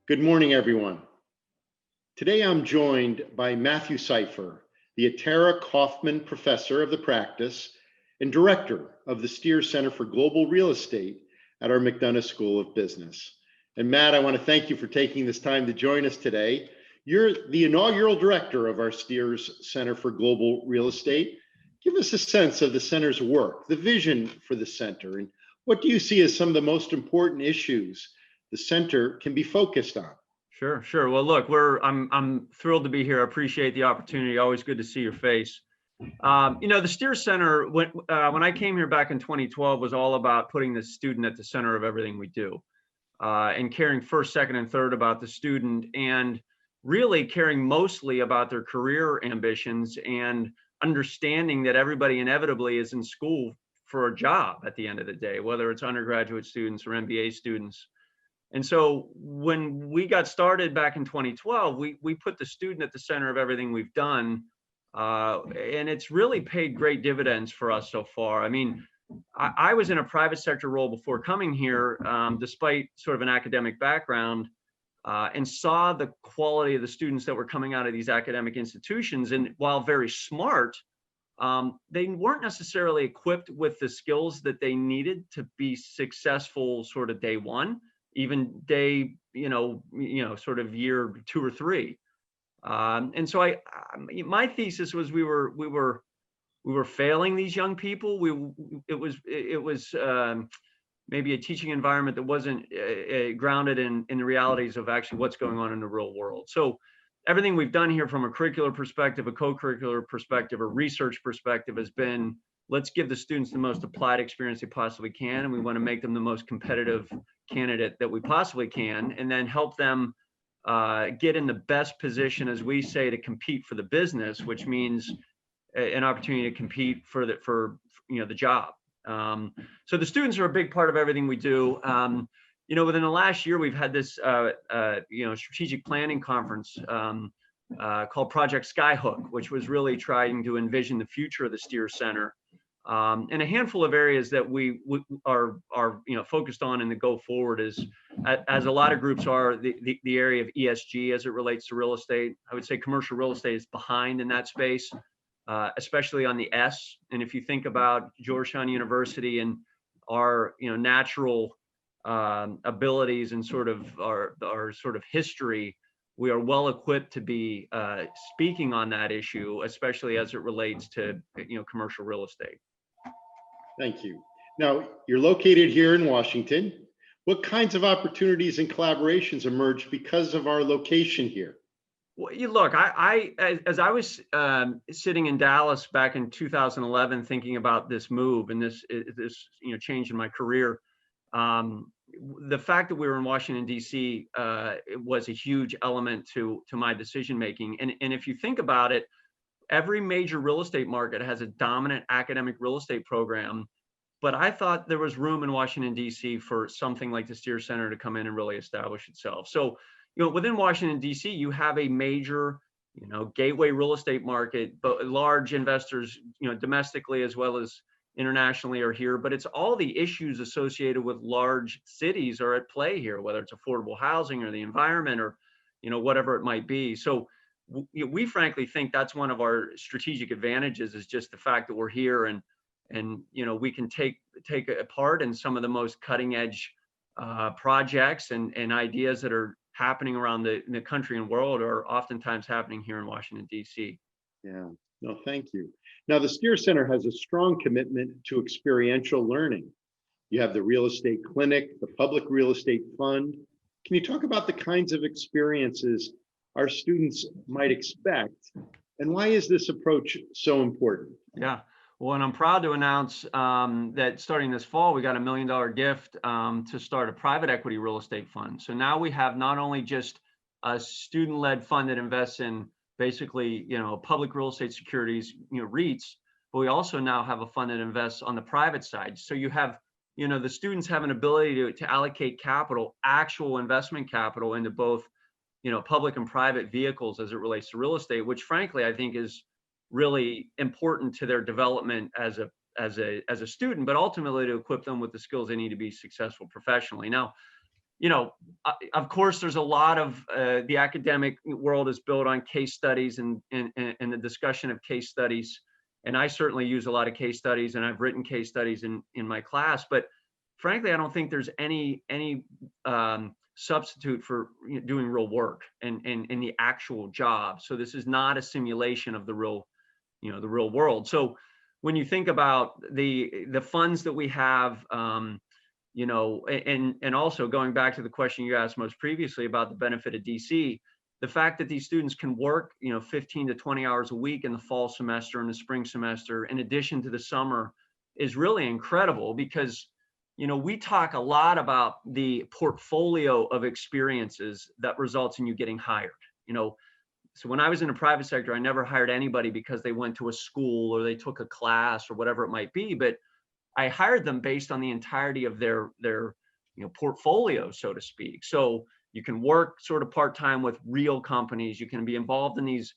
Good morning, everyone. Today I'm joined by Matthew Cypher, the Atara Kaufman Professor of the Practice and Director of the Steer Center for Global Real Estate at our McDonough School of Business. And Matt, I want to thank you for taking this time to join us today. You're the inaugural director of our Steers Center for Global Real Estate. Give us a sense of the center's work, the vision for the center, and what do you see as some of the most important issues the center can be focused on? Sure. Well, look, I'm thrilled to be here. I appreciate the opportunity. Always good to see your face. The Steer Center, when I came here back in 2012, was all about putting the student at the center of everything we do, and caring first, second, and third about the student, and really caring mostly about their career ambitions and understanding that everybody inevitably is in school for a job at the end of the day, whether it's undergraduate students or MBA students. And so when we got started back in 2012, we put the student at the center of everything we've done. And it's really paid great dividends for us so far. I mean, I was in a private sector role before coming here, despite sort of an academic background, and saw the quality of the students that were coming out of these academic institutions. And while very smart, they weren't necessarily equipped with the skills that they needed to be successful sort of day one, even day, sort of year 2 or 3. And so my thesis was we were failing these young people. It was maybe a teaching environment that wasn't grounded in the realities of actually what's going on in the real world. So everything we've done here from a curricular perspective, a co-curricular perspective, a research perspective has been, let's give the students the most applied experience they possibly can, and we want to make them the most competitive candidate that we possibly can, and then help them get in the best position, as we say, to compete for the business, which means an opportunity to compete for the job. So the students are a big part of everything we do. Within the last year, we've had this strategic planning conference called Project Skyhook, which was really trying to envision the future of the Steer Center. And a handful of areas that we are focused on in the go forward is, as a lot of groups are, the area of ESG as it relates to real estate. I would say commercial real estate is behind in that space, especially on the S. And if you think about Georgetown University and our natural abilities and sort of our sort of history, we are well equipped to be speaking on that issue, especially as it relates to commercial real estate. Thank you. Now, you're located here in Washington. What kinds of opportunities and collaborations emerged because of our location here? Well, look, as I was sitting in Dallas back in 2011, thinking about this move and this change in my career, the fact that we were in Washington, D.C. Was a huge element to my decision making. And if you think about it, every major real estate market has a dominant academic real estate program, but I thought there was room in Washington, D.C. for something like the Steer Center to come in and really establish itself. So, within Washington, D.C., you have a major, gateway real estate market, but large investors, domestically as well as internationally are here, but it's all the issues associated with large cities are at play here, whether it's affordable housing or the environment or, whatever it might be. So we frankly think that's one of our strategic advantages, is just the fact that we're here and we can take a part in some of the most cutting edge projects and ideas that are happening around the country and world are oftentimes happening here in Washington, D.C. Yeah, no, thank you. Now, the Steer Center has a strong commitment to experiential learning. You have the real estate clinic, the public real estate fund. Can you talk about the kinds of experiences our students might expect, and why is this approach so important? Yeah, well, and I'm proud to announce that starting this fall, we got $1 million gift to start a private equity real estate fund. So now we have not only just a student-led fund that invests in basically, public real estate securities, REITs, but we also now have a fund that invests on the private side. So you have, the students have an ability to allocate capital, actual investment capital, into both, public and private vehicles as it relates to real estate, which frankly, I think is really important to their development as a student, but ultimately to equip them with the skills they need to be successful professionally. Now, Of course, there's a lot of the academic world is built on case studies and the discussion of case studies. And I certainly use a lot of case studies, and I've written case studies in my class. But frankly, I don't think there's any substitute for doing real work and the actual job. So this is not a simulation of the real world. So when you think about the funds that we have, and also going back to the question you asked most previously about the benefit of DC, the fact that these students can work, 15 to 20 hours a week in the fall semester and the spring semester, in addition to the summer, is really incredible because, we talk a lot about the portfolio of experiences that results in you getting hired. So when I was in the private sector, I never hired anybody because they went to a school or they took a class or whatever it might be, but I hired them based on the entirety of their portfolio, so to speak. So you can work sort of part-time with real companies. You can be involved in these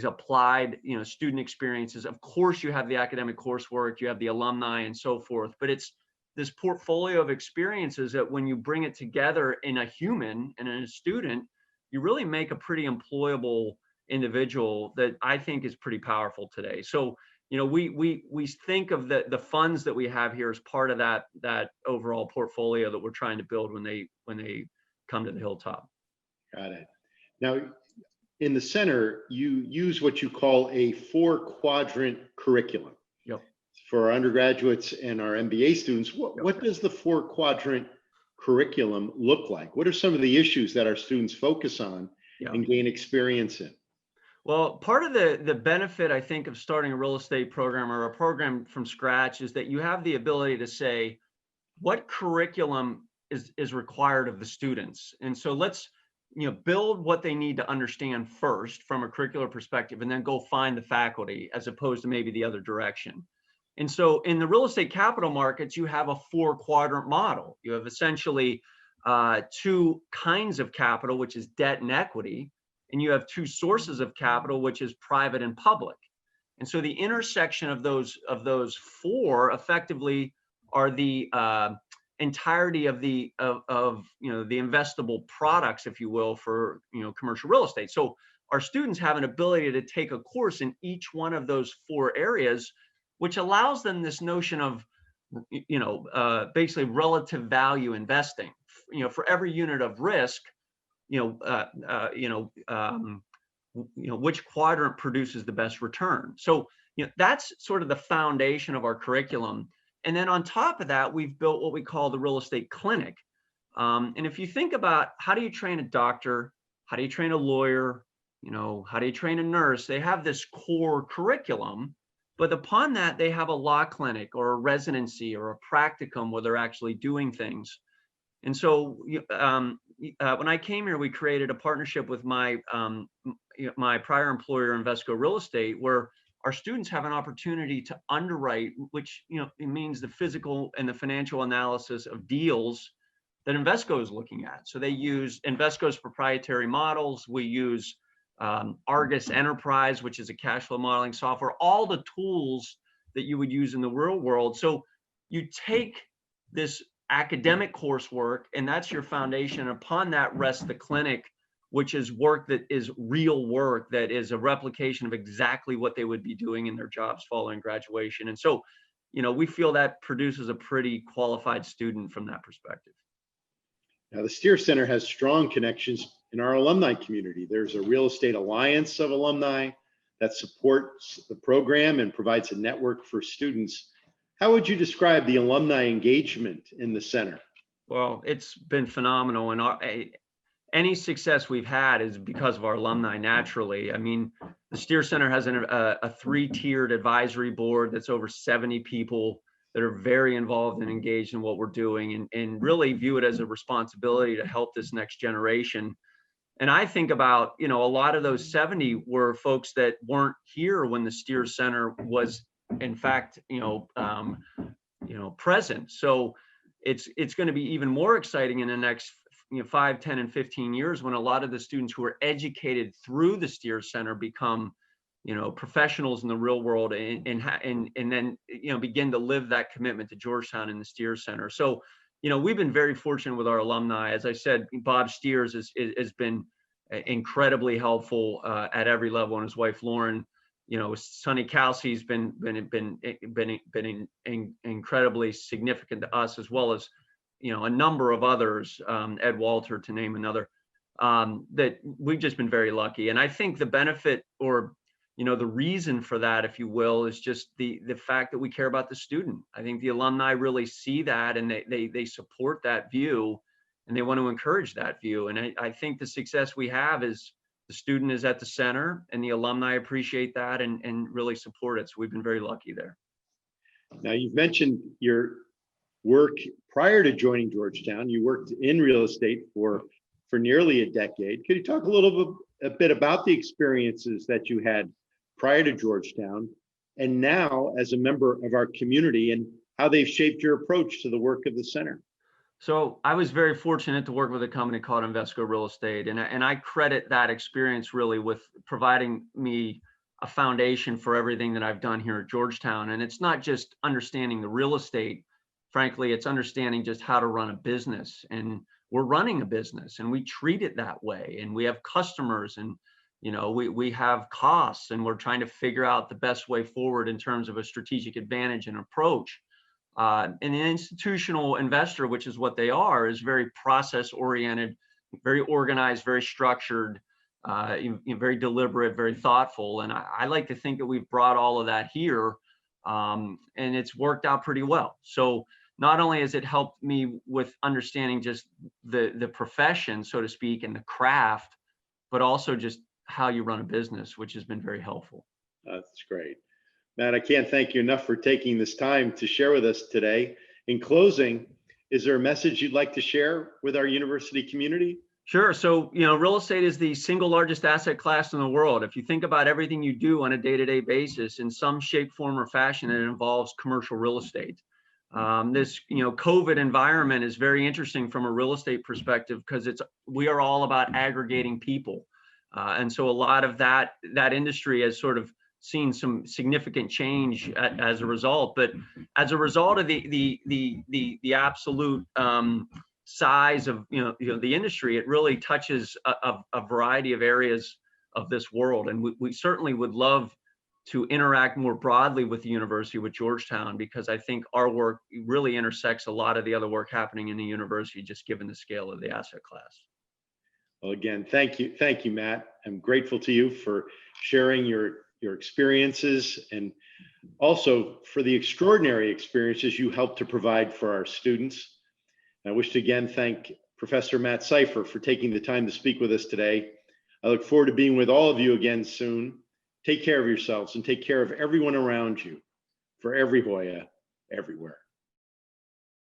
applied, student experiences. Of course, you have the academic coursework, you have the alumni and so forth, but it's this portfolio of experiences that when you bring it together in a human and in a student, you really make a pretty employable individual that I think is pretty powerful today. So we think of the funds that we have here as part of that overall portfolio that we're trying to build when they come to the hilltop. Got it. Now, in the center, you use what you call a 4-quadrant curriculum. Yep. For our undergraduates and our MBA students, what does the 4-quadrant curriculum look like? What are some of the issues that our students focus on and gain experience in? Well, part of the benefit, I think, of starting a real estate program or a program from scratch is that you have the ability to say, what curriculum is required of the students? And so let's, build what they need to understand first from a curricular perspective, and then go find the faculty as opposed to maybe the other direction. And so in the real estate capital markets, you have a 4-quadrant model. You have essentially 2 kinds of capital, which is debt and equity. And you have 2 sources of capital, which is private and public. And so the intersection of those 4 effectively are the entirety of the investable products, if you will, for commercial real estate. So our students have an ability to take a course in each one of those 4 areas, which allows them this notion of basically relative value investing. For every unit of risk, which quadrant produces the best return. So, that's sort of the foundation of our curriculum. And then on top of that, we've built what we call the real estate clinic. And if you think about how do you train a doctor, how do you train a lawyer, how do you train a nurse, they have this core curriculum, but upon that, they have a law clinic or a residency or a practicum where they're actually doing things. And so when I came here, we created a partnership with my prior employer, Invesco Real Estate, where our students have an opportunity to underwrite, which it means the physical and the financial analysis of deals that Invesco is looking at. So they use Invesco's proprietary models. We use Argus Enterprise, which is a cash flow modeling software, all the tools that you would use in the real world. So you take this academic coursework, and that's your foundation. Upon that rests the clinic, which is work that is real work, that is a replication of exactly what they would be doing in their jobs following graduation. And so, we feel that produces a pretty qualified student from that perspective. Now, the Steer Center has strong connections in our alumni community. There's a real estate alliance of alumni that supports the program and provides a network for students. How would you describe the alumni engagement in the center? Well, it's been phenomenal, and any success we've had is because of our alumni. Naturally, I mean, the Steer Center has a 3-tiered advisory board that's over 70 people that are very involved and engaged in what we're doing, and really view it as a responsibility to help this next generation. And I think about, a lot of those 70 were folks that weren't here when the Steer Center was, in fact, present. So it's going to be even more exciting in the next 5, 10, and 15 years when a lot of the students who are educated through the Steer Center become, professionals in the real world and then, begin to live that commitment to Georgetown and the Steer Center. So, we've been very fortunate with our alumni. As I said, Bob Steers has been incredibly helpful at every level, and his wife Lauren. Sonny Kelsey's been incredibly significant to us, as well as a number of others, Ed Walter to name another, that we've just been very lucky. And I think the benefit, or the reason for that, if you will, is just the fact that we care about the student. I think the alumni really see that, and they support that view, and they want to encourage that view. And I think the success we have is the student is at the center, and the alumni appreciate that and really support it. So we've been very lucky there. Now, you've mentioned your work prior to joining Georgetown. You worked in real estate for nearly a decade. Could you talk a bit about the experiences that you had prior to Georgetown and now as a member of our community, and how they've shaped your approach to the work of the center? So I was very fortunate to work with a company called Invesco Real Estate, and I credit that experience really with providing me a foundation for everything that I've done here at Georgetown. And it's not just understanding the real estate. Frankly, it's understanding just how to run a business. And we're running a business, and we treat it that way. And we have customers, and we have costs, and we're trying to figure out the best way forward in terms of a strategic advantage and approach. And an institutional investor, which is what they are, is very process oriented, very organized, very structured, very deliberate, very thoughtful. And I like to think that we've brought all of that here, and it's worked out pretty well. So not only has it helped me with understanding just the profession, so to speak, and the craft, but also just how you run a business, which has been very helpful. That's great. Matt, I can't thank you enough for taking this time to share with us today. In closing, is there a message you'd like to share with our university community? Sure. So, real estate is the single largest asset class in the world. If you think about everything you do on a day-to-day basis, in some shape, form, or fashion, it involves commercial real estate. This, COVID environment is very interesting from a real estate perspective, because we are all about aggregating people. And so a lot of that industry has sort of seen some significant change as a result. But as a result of the absolute size of the industry, it really touches a variety of areas of this world. And we certainly would love to interact more broadly with the university, with Georgetown, because I think our work really intersects a lot of the other work happening in the university, just given the scale of the asset class. Well, again, thank you, Matt. I'm grateful to you for sharing your experiences, and also for the extraordinary experiences you helped to provide for our students. I wish to again thank Professor Matt Cypher for taking the time to speak with us today. I look forward to being with all of you again soon. Take care of yourselves and take care of everyone around you. For every Hoya, everywhere.